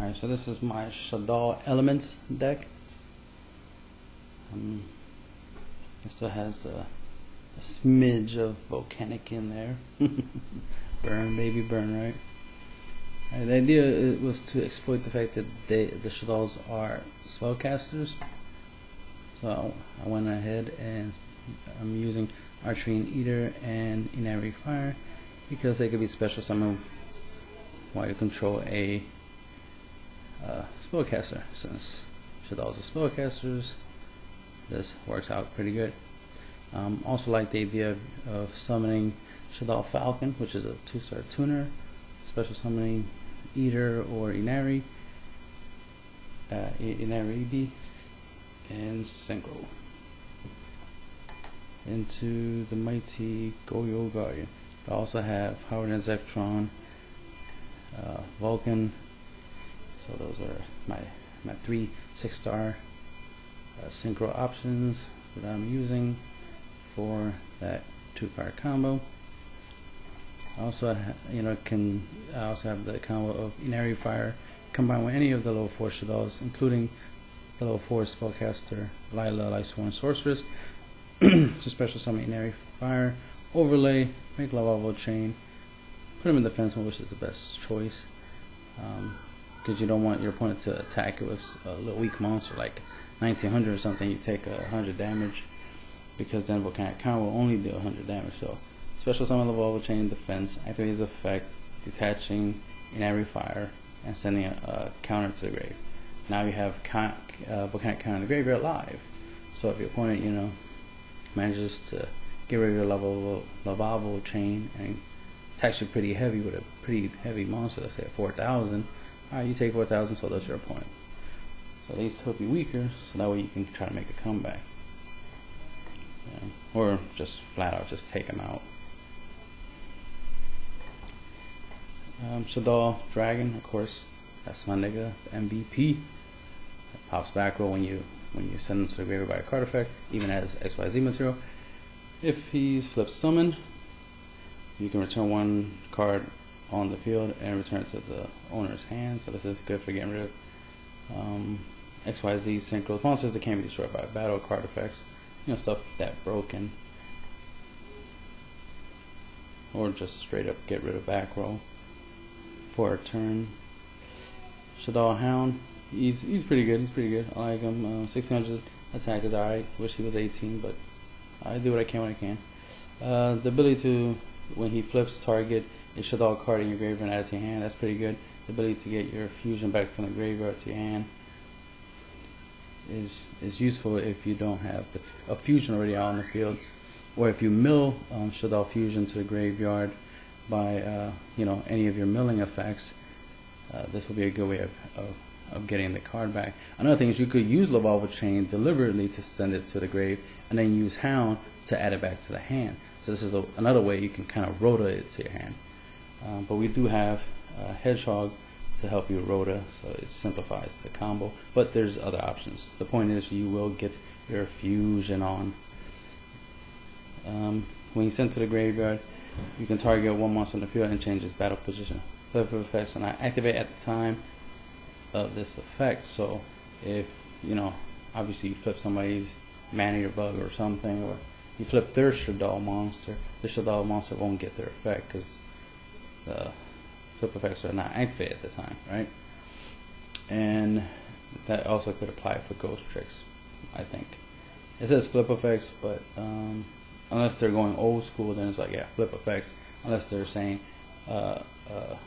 Alright, so this is my Shaddoll Elements deck. It still has a smidge of volcanic in there. Burn, baby, burn, right? The idea was to exploit the fact that the Shaddolls are spellcasters. So I went ahead and I'm using Archery Eater and Inari Fire because they could be special summoned while you control a spellcaster. Since Shaddolls are spellcasters, this works out pretty good. Also like the idea of summoning Shaddoll Falcon, which is a 2-star tuner, special summoning Eater or Inari, Inari and Synchro into the mighty YUGIOH Guardian. I also have Howard and Zectron, Vulcan. So those are my 3 6-star synchro options that I'm using for that 2-card combo. I also I also have the combo of Inari Fire combined with any of the level 4 Shaddolls, including the level 4 spellcaster Lila, Lightsworn Sorceress. So special summon Inari Fire, overlay, make Lava Chain, put him in defense mode, which is the best choice. Because you don't want your opponent to attack it with a little weak monster like 1900 or something. You take 100 damage, because then Volcanic Crown will only do 100 damage. So special summon Lava Chain, defense, activate his effect, detaching Inari Fire, and sending a counter to the grave. Now you have Volcanic Crown in the graveyard live. So if your opponent, manages to get rid of your Lava Chain and attacks you pretty heavy with a pretty heavy monster, let's say 4,000. Alright, you take 4,000, so that's your opponent. So these will be weaker, so that way you can try to make a comeback. Or just flat out just take them out. Shaddoll Dragon, of course, that's my nigga, the MVP. That pops back row when you send him to the graveyard by a card effect, even as XYZ material. If he's flip summoned, you can return 1 card on the field and return it to the owner's hand. So this is good for getting rid of XYZ synchro monsters that can't be destroyed by battle card effects. Stuff that broken. Or just straight up get rid of back row for a turn. Shaddoll Hound, he's pretty good. He's pretty good. I like him. 1600 attack is alright. Wish he was 18, but I do what I can when I can. The ability to, when he flips, target a Shaddoll card in your graveyard and add it to your hand. That's pretty good. The ability to get your fusion back from the graveyard to your hand is useful if you don't have a fusion already out on the field, or if you mill Shaddoll fusion to the graveyard by any of your milling effects. This will be a good way of getting the card back. Another thing is you could use Lava Chain deliberately to send it to the grave, and then use Hound to add it back to the hand. So this is another way you can kind of rotate it to your hand. But we do have Hedgehog to help you rota, so it simplifies the combo. But there's other options. The point is you will get your fusion on. When you send to the graveyard, you can target 1 monster in the field and change its battle position. Flip effects and I activate at the time of this effect. So if obviously you flip somebody's Man-Eater Bug or something, or you flip their Shaddoll monster, the Shaddoll monster won't get their effect because the flip effects are not activated at the time, right? And that also could apply for Ghost Tricks, I think. It says flip effects, but unless they're going old school, then it's like, yeah, flip effects. Unless they're saying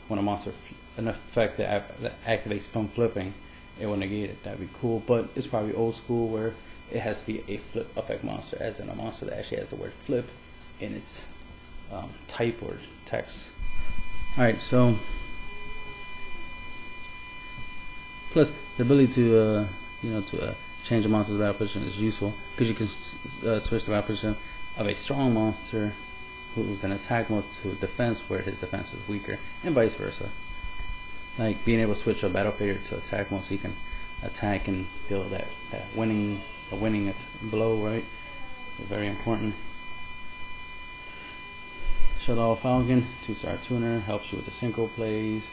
when a monster, an effect that activates from flipping, it will negate it. That'd be cool, but it's probably old school where it has to be a flip effect monster, as in a monster that actually has the word flip in its type or text. Alright, so plus the ability to change a monster's battle position is useful because you can switch the battle position of a strong monster who's in attack mode to defense where his defense is weaker, and vice versa. Like being able to switch a battle failure to attack mode so you can attack and deal that winning blow, right? Very important. Shaddoll Falcon, 2-star tuner, helps you with the synchro plays.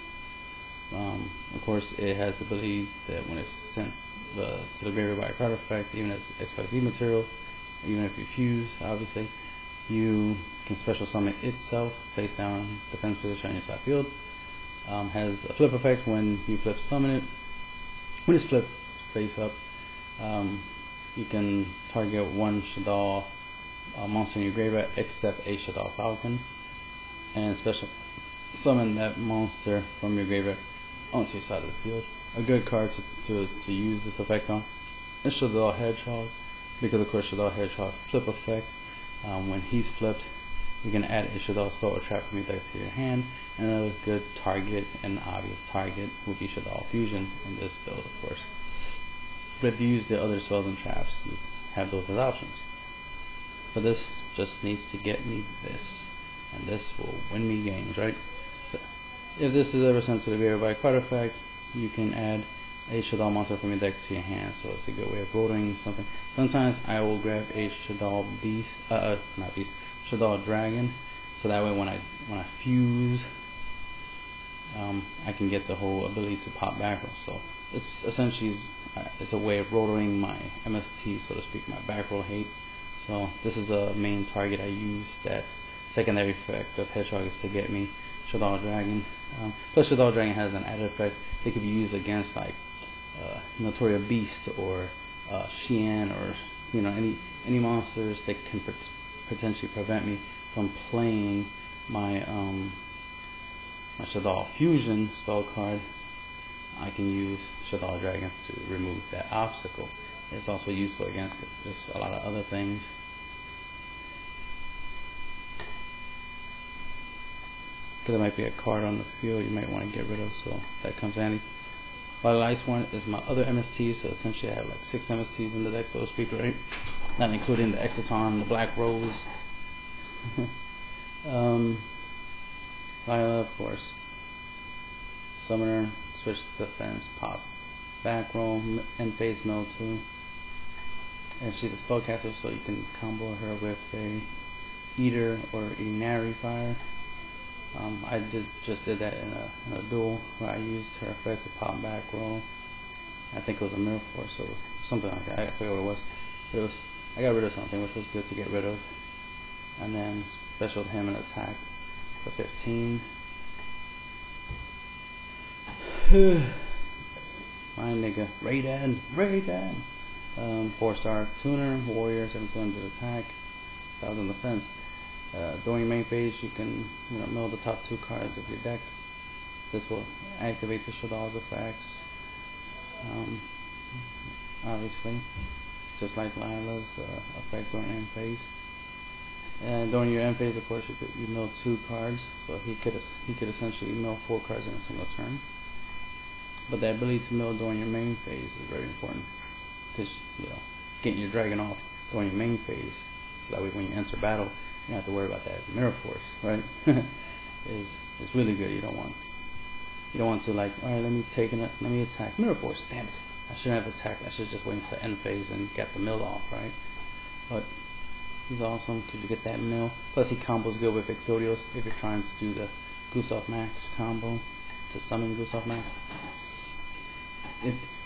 Of course, it has the ability that when it's sent to the graveyard by a card effect, even as XYZ material, even if you fuse, obviously, you can special summon itself face down, defense position on your top field. Has a flip effect when you flip summon it. When it's flipped face up, you can target one Shaddoll monster in your graveyard except a Shaddoll Falcon, and special summon that monster from your graveyard onto your side of the field. A good card to use this effect on is Shaddoll Hedgehog, because of course Shaddoll Hedgehog flip effect. When he's flipped, you can add a Shaddoll spell or trap from your deck to your hand. Another good target and obvious target would be Shaddoll Fusion in this build, of course. But if you use the other spells and traps, you have those as options. But this just needs to get me this, and this will win me games, right? So if this is ever sent to the graveyard by a card effect, you can add a Shaddoll monster from your deck to your hand, so it's a good way of rotating something. Sometimes I will grab a Shaddoll Beast, not Beast, Shaddoll Dragon, so that way when I fuse, I can get the whole ability to pop back row. So it's essentially it's a way of rotating my MST, so to speak, my back row hate. So this is a main target I use. That secondary effect of Hedgehog is to get me Shaddoll Dragon. Plus Shaddoll Dragon has an added effect. It could be used against like Notoria Beast or Xian, or any monsters that can potentially prevent me from playing my my Shaddoll Fusion spell card. I can use Shaddoll Dragon to remove that obstacle. It's also useful against just a lot of other things. Because there might be a card on the field you might want to get rid of, so that comes handy. But the last one is my other MST, so essentially I have like 6 MSTs in the deck, so to speak, right? Not including the Exciton, the Black Rose. Viola, of course. Summoner, switch to defense, pop, back row, end phase mill too. And she's a spellcaster, so you can combo her with a Eater or a Nary Fire. I just did that in a duel where I used her effect to pop back row. I think it was a Mirror Force or something like that. I forget what it was. I got rid of something, which was good to get rid of. And then specialed him and attack for 15. My nigga, Raiden. 4-star tuner, warrior, 700 attack, 1000 defense. During your main phase, you can mill the top 2 cards of your deck. This will activate the Shaddoll's effects. Obviously, just like Lila's effect during end phase. And during your end phase, of course, you mill 2 cards, so he could essentially mill 4 cards in a single turn. But the ability to mill during your main phase is very important, because getting your dragon off during your main phase, so that way when you enter battle, you don't have to worry about that Mirror Force, right? It's really good. You don't want to like, all right, let me attack Mirror Force. Damn it! I shouldn't have attacked. I should just wait until end phase and get the mill off, right? But he's awesome because you get that mill. Plus he combos good with Exodios if you're trying to do the Gustav Max combo to summon Gustav Max.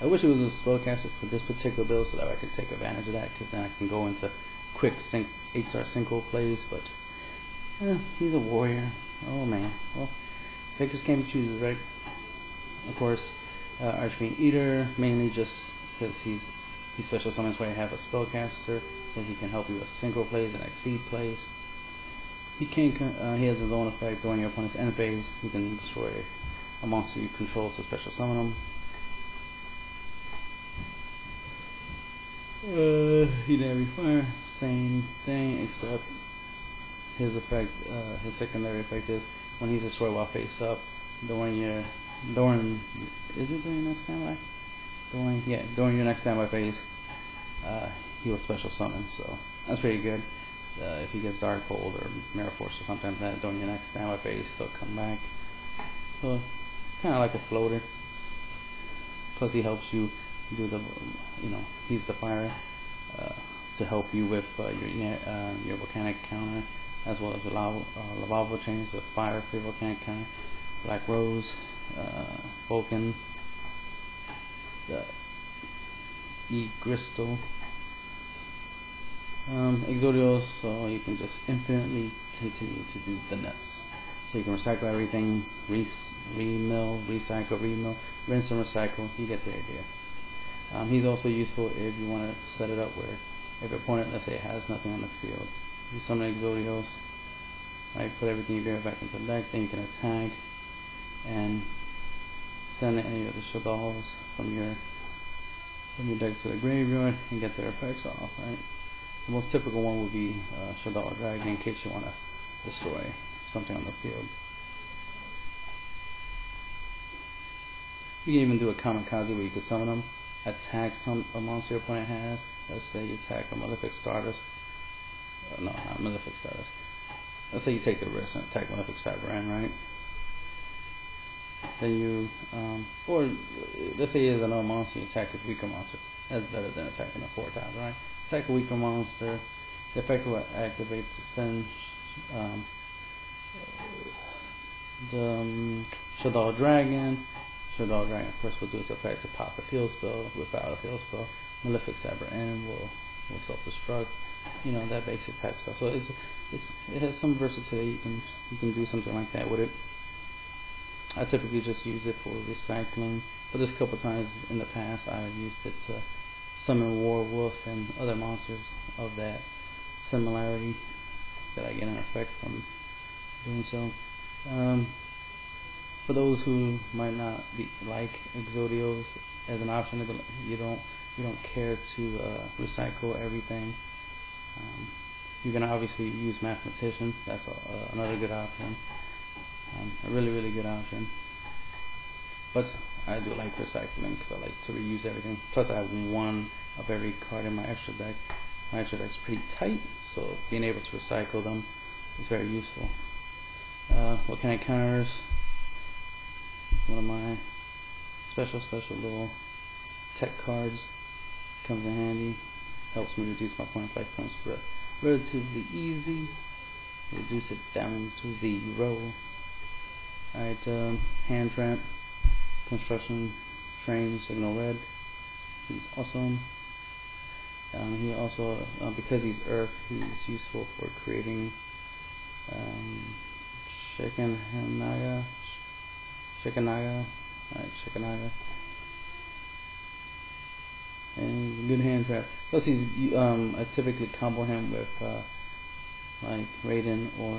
I wish it was a spellcaster for this particular build so that I could take advantage of that, because then I can go into quick 8-star synchro plays, but he's a warrior. Oh man, well, Fakers can't be choosers, right? Of course, Archfiend Eater, mainly just because he special summons where you have a spellcaster, so he can help you with synchro plays and exceed plays. He has his own effect during your opponent's end phase. You can destroy a monster you control to special summon him. He didn't refire, same thing, except his effect, his secondary effect is when he's destroyed while face up during your next standby? During your next standby phase, he will special summon, so that's pretty good. If he gets Darkhold or Mirror Force or something like that during your next standby phase, he'll come back. So it's kind of like a floater. Plus he helps you do the, he's the fire to help you with your volcanic counter, as well as your lava chains, the fire for your volcanic counter. Black Rose, Vulcan, the E-Crystal, YUGIOH, so you can just infinitely continue to do the nuts. So you can recycle everything, remill, recycle, remill, rinse and recycle. You get the idea. He's also useful if you want to set it up where if your opponent, let's say, has nothing on the field, you summon YUGIOHs, right? Put everything you grab back into the deck, then you can attack and send any of the Shaddolls from your deck to the graveyard and get their effects off, right? The most typical one would be Shaddoll Dragon in case you want to destroy something on the field. You can even do a kamikaze where you can summon them, attack a monster your opponent has. Let's say you attack a Malefic Stardust. No, not Malefic Stardust. Let's say you take the risk and attack Malefic Cyberman, right? Then you, or let's say there's another monster, you attack this weaker monster. That's better than attacking it 4 times, right? Attack a weaker monster. The effect will activate to send the Shaddoll Dragon. Shaddoll Dragon, of course, will do its effect to pop a field spell. Without a field spell, Malefic Cyberman will self-destruct. You know, that basic type stuff. So it has some versatility. You can do something like that with it. I typically just use it for recycling, but there's a couple times in the past I've used it to summon Werewolf and other monsters of that similarity that I get an effect from doing so. For those who might not like YUGIOHs as an option, you don't care to recycle everything. You can obviously use Mathematician. That's another good option. A really good option. But I do like recycling because I like to reuse everything. Plus I have one of every card in my extra deck. My extra deck's pretty tight, so being able to recycle them is very useful. Volcanic Counters, one of my special little tech cards, comes in handy. Helps me reduce my opponent's life points relatively easy. Reduce it down to 0. Alright, Hand Trap, Construction Train, Signal Red. He's awesome. He also, because he's Earth, he's useful for creating Shekanaga. Alright, and good hand trap. Plus, I typically combo him with like Raiden or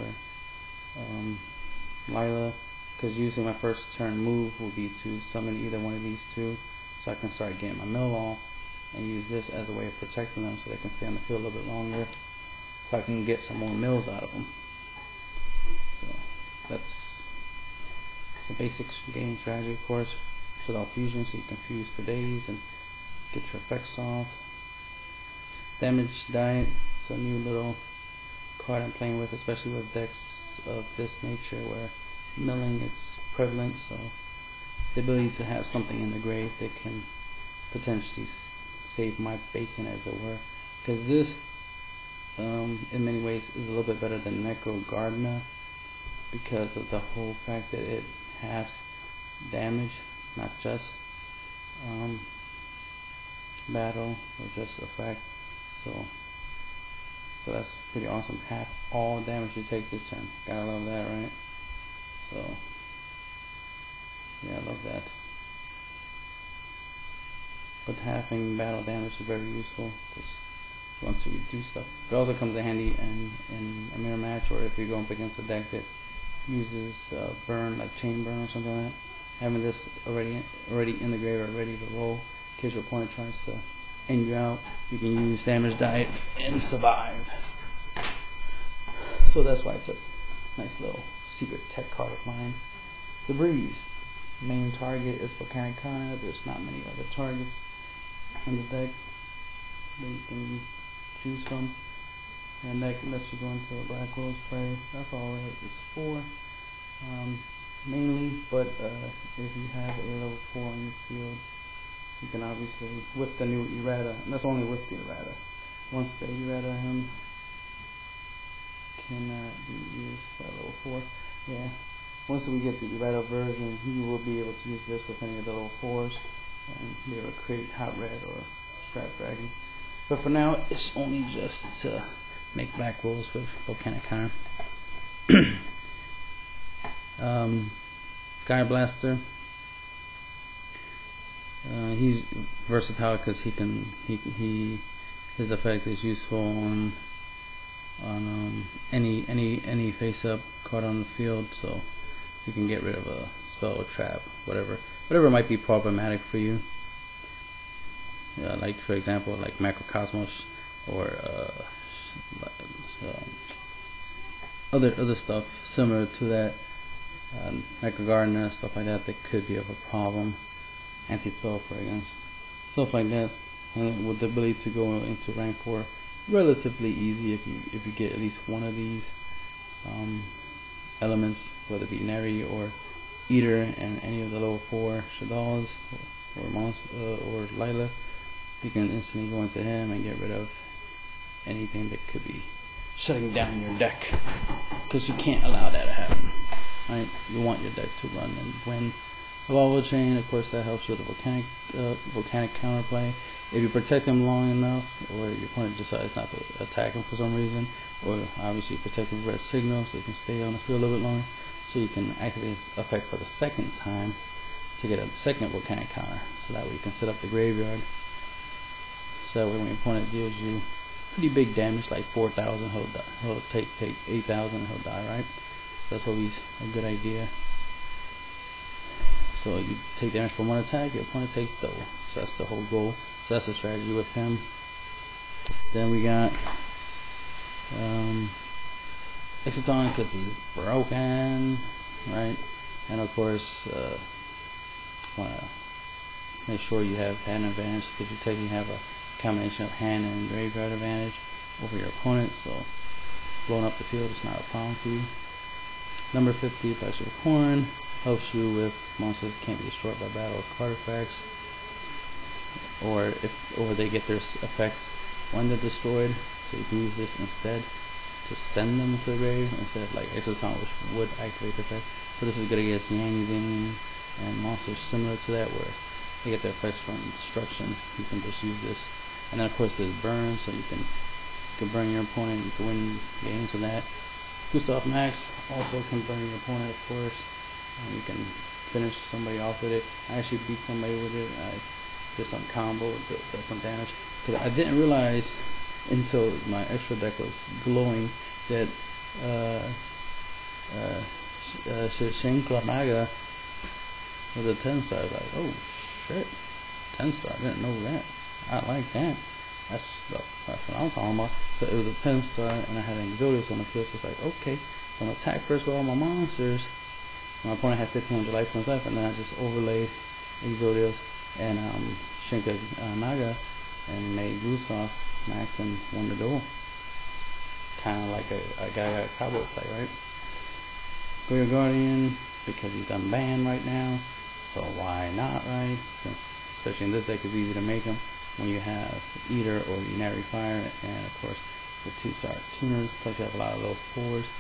Lila, because usually my first turn move will be to summon either one of these two, so I can start getting my mill off and use this as a way of protecting them so they can stay on the field a little bit longer, so I can get some more mills out of them. So that's the basic game strategy, of course. Shaddoll Fusion, so you can fuse for days and get your effects off. Damage Diet, it's a new little card I'm playing with, especially with decks of this nature where milling is prevalent, so the ability to have something in the grave that can potentially save my bacon, as it were, because this in many ways is a little bit better than Necro Gardener because of the whole fact that it halves damage, not just battle or just effect. So that's pretty awesome. Half all damage you take this turn. Gotta love that, right? So yeah, I love that. But halving battle damage is very useful because you want to reduce stuff. It also comes in handy in a mirror match, or if you're going up against a deck that uses burn, like chain burn or something like that. Having this already in the graveyard, ready to roll in case your opponent tries to end you out, you can use Damage Diet and survive. So that's why it's a nice little secret tech card of mine. The Breeze. Main target is Volcanic Kana. There's not many other targets in the deck that you can choose from. And that lets you go into a Black Rose play. That's all it's for. Mainly, but if you have a level 4 on your field, you can obviously, with the new errata, and that's only with the errata. Once the errata cannot be used for level 4, yeah, once we get the beta version, you will be able to use this with any of the level 4s and be able to create hot red or strap dragon. But for now, it's only just to make black rolls with volcanic counter. Sky Blaster. He's versatile because his effect is useful on any face up card on the field, so you can get rid of a spell or trap, whatever might be problematic for you. Like for example, like Macrocosmos or other stuff similar to that, Micro Gardener, stuff like that could be of a problem. Anti-spell fragrance, stuff like that, and with the ability to go into rank 4 relatively easy if you get at least one of these elements, whether it be Neri or Eater and any of the level 4 Shaddolls or Lila. You can instantly go into him and get rid of anything that could be shutting down your deck, because you can't allow that to happen, right? You want your deck to run and win. The lava chain, of course, that helps with the volcanic counterplay. If you protect them long enough, or your opponent decides not to attack them for some reason, or obviously protect them with red signal so you can stay on the field a little bit longer, so you can activate this effect for the second time to get a second volcanic counter. So that way you can set up the graveyard. So that way when your opponent deals you pretty big damage, like 4,000, he'll take 8,000 and he'll die, right? So that's always a good idea. So you take damage from one attack, your opponent takes double. So that's the whole goal. So that's the strategy with him. Then we got Exciton, because he's broken, right? And of course, want to make sure you have hand advantage, because you technically have a combination of hand and graveyard advantage over your opponent. So blowing up the field is not a problem for you. Number 50, Flash of Corn, helps you with monsters that can't be destroyed by battle or card effects, or they get their effects when they're destroyed. So you can use this instead to send them to the grave, instead of like Exciton, which would activate the effect. So this is good against Yang, Zing, and monsters similar to that, where they get their effects from destruction. You can just use this. And then of course there's burn, so you can burn your opponent, you can win games with that. Gustav Max also can burn your opponent, of course. You can finish somebody off with it. I actually beat somebody with it. I did some combo, did some damage. Because I didn't realize until my extra deck was glowing that Shinkla Maga was a 10-star. I was like, oh shit, 10-star, I didn't know that. I like that. That's what I was talking about. So it was a 10-star, and I had an Exodius on the field, so it's like, okay, so I'm going to attack first with all my monsters. My opponent had 1,500 life points left, and then I just overlaid Exodius and Shinka Naga and made Gustav Max and won the duel. Kind of like a guy got a cowboy play, right? Goyo Guardian, because he's unbanned right now, so why not, right? Since, especially in this deck, it's easy to make him when you have Eater or Unary Fire, and of course the 2-star tuners, plus you have a lot of those 4s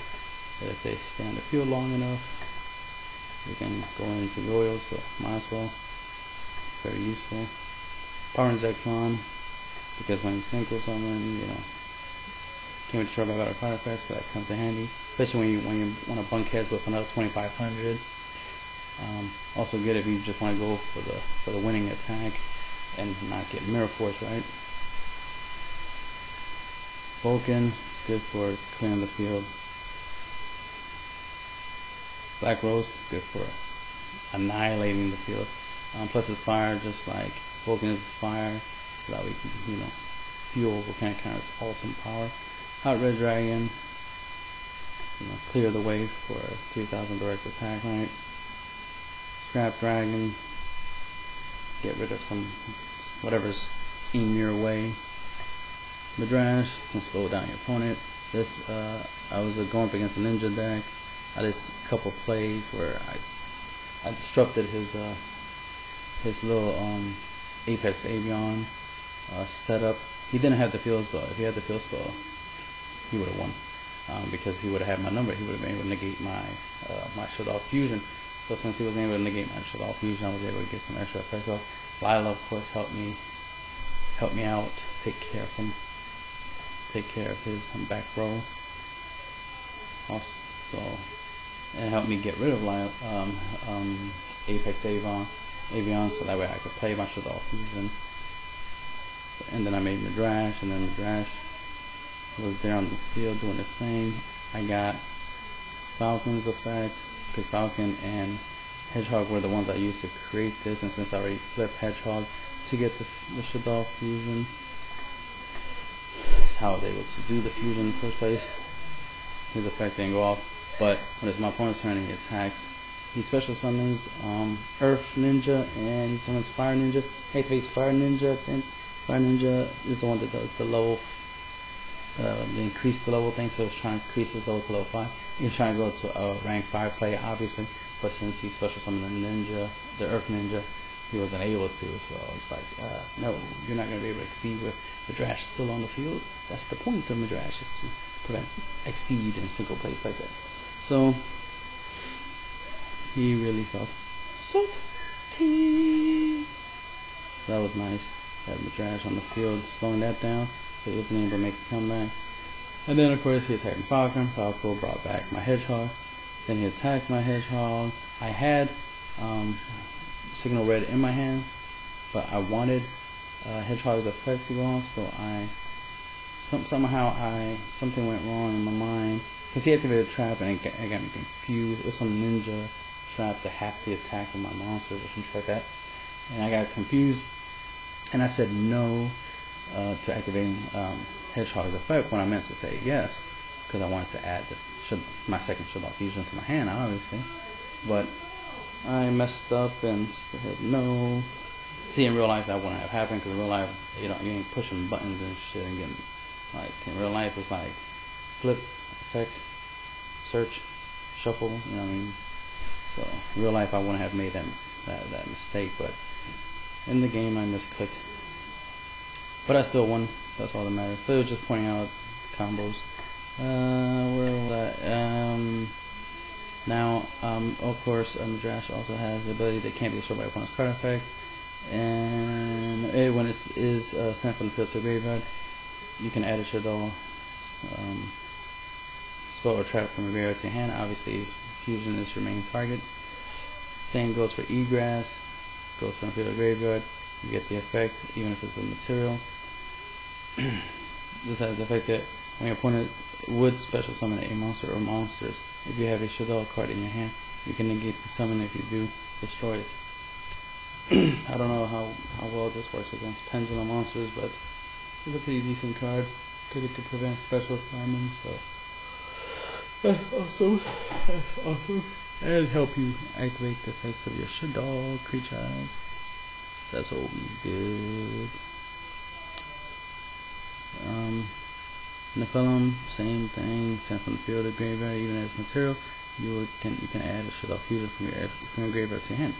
that if they stay on the field long enough, you can go into YUGIOH, so might as well. It's very useful. Power and Zekron, because when you synchro someone, you know, can't be destroyed by battle card effects, so that comes in handy. Especially when you want to bunk heads with another 2,500. Also good if you just want to go for the winning attack and not get Mirror Force, right? Vulcan is good for clearing the field. Black Rose, good for annihilating the field. Plus it's fire, just like Vulcan is fire, so that we can, you know, fuel volcanic counter's awesome power. Hot Red Dragon, you know, clear the way for a 3,000 direct attack, right? Scrap Dragon, get rid of some whatever's in your way. Midrash can slow down your opponent. This I was going up against a ninja deck. I did a couple plays where I disrupted his little Apex Avion setup. He didn't have the field spell. If he had the field spell, he would have won. because he would have had my number. He would have been able to negate my my Shaddoll fusion. So since he wasn't able to negate my Shaddoll fusion, I was able to get some extra effects off. Lila, of course, helped me out, take care of his back row. Also, and helped me get rid of Apex Avion, so that way I could play my Shaddoll fusion. And then I made Midrash, and then Midrash was there on the field doing his thing. I got Falcon's effect, because Falcon and Hedgehog were the ones I used to create this, and since I already flipped Hedgehog to get the Shaddoll fusion, that's how I was able to do the fusion in the first place. His effect didn't go off, but when it's my opponent's turn and he attacks, he special summons Earth Ninja, and he summons Fire Ninja. Activates Fire Ninja. Then Fire Ninja is the one that does the level, increase the level thing. So it's trying to increase his level to level 5. He's trying to go to a rank 5 player, obviously, but since he special summoned the Ninja, the Earth Ninja, he wasn't able to. So it's like, no, you're not going to be able to exceed with Midrash still on the field. That's the point of Midrash, is to prevent exceed in single place like that. So he really felt salty. That was nice. Had Midrash on the field, slowing that down, so he wasn't able to make a comeback. And then, of course, he attacked Falcon. Falcon brought back my Hedgehog. Then he attacked my Hedgehog. I had Signal Red in my hand, but I wanted Hedgehog's effect to go off, so somehow something went wrong in my mind, because he activated a trap and it got me confused. It was some ninja trap to hack the attack of my monsters or something like that, and I got confused, and I said no to activating Hedgehog's effect when I meant to say yes, because I wanted to add my second Shaddoll fusion to my hand, obviously. But I messed up and said no. See, in real life that wouldn't have happened, because in real life, you ain't pushing buttons and shit and getting, like, in real life it's like flip, effect, search, shuffle, you know what I mean? So in real life I wouldn't have made that mistake, but in the game I misclicked. But I still won, that's all that matters. But it was just pointing out combos. Where was that? Now, of course, Midrash also has the ability that can't be destroyed by opponent's card effect. And when it is sent from the field to the graveyard, you can add a Shaddoll spell or trap from the graveyard to your hand. Obviously, fusion is your main target. Same goes for Egrass. Goes from the field to the graveyard. You get the effect, even if it's a material. This has the effect that when your opponent would special summon a monster or monsters, if you have a Shaddoll card in your hand, you can negate the summon. If you do, destroy it. I don't know how well this works against pendulum monsters, but it's a pretty decent card because it could prevent special summons. So that's awesome. That's awesome. And help you activate the effects of your Shaddoll creatures. That's all good. Nephilim, same thing. Sent from the field to the graveyard, even as material. You can add a Shaddoll fusion from your graveyard to your hand.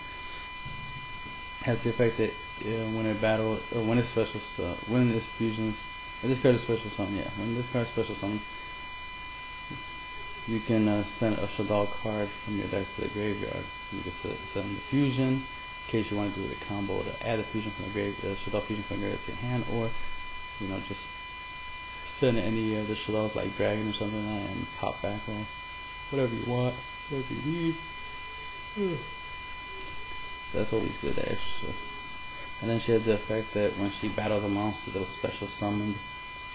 Has the effect that when it battle or when it's special, when this fusions, if this card is special summon, yeah, when this card is special summon, you can send a Shaddoll card from your deck to the graveyard. You can send the fusion in case you want to do the combo to add the fusion from the graveyard, Shaddoll fusion from the graveyard to your hand, or just send any of the Shaddolls like Dragon or something like that and pop back off. Whatever you want, whatever you need. That's always good, extra. And then she has the effect that when she battles a monster that was special summoned,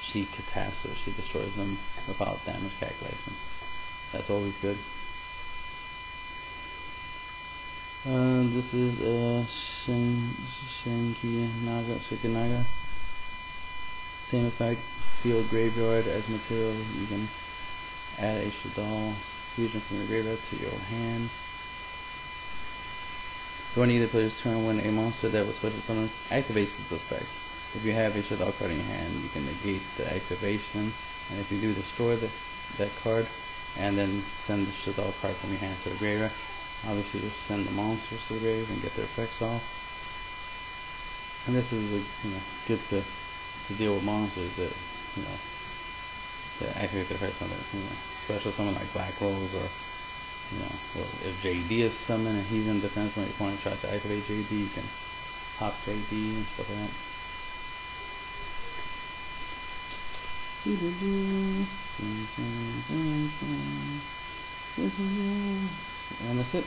she catastrophes, she destroys them without damage calculation. That's always good. This is Shikinaga. Same effect, field graveyard as material. You can add a Shaddoll fusion from your graveyard to your hand. During either player's turn, when a monster that was special summoned activates this effect, if you have a Shaddoll card in your hand, you can negate the activation, and if you do, destroy that card, and then send the Shaddoll card from your hand to the graveyard. Obviously, just send the monsters to the grave and get their effects off. And this is good to deal with monsters that to activate the effect summon. You know, special summon like Black Rose, or you know, well, if JD is summoned and he's in defense when your opponent tries to activate JD, you can hop JD and stuff like that. And that's it.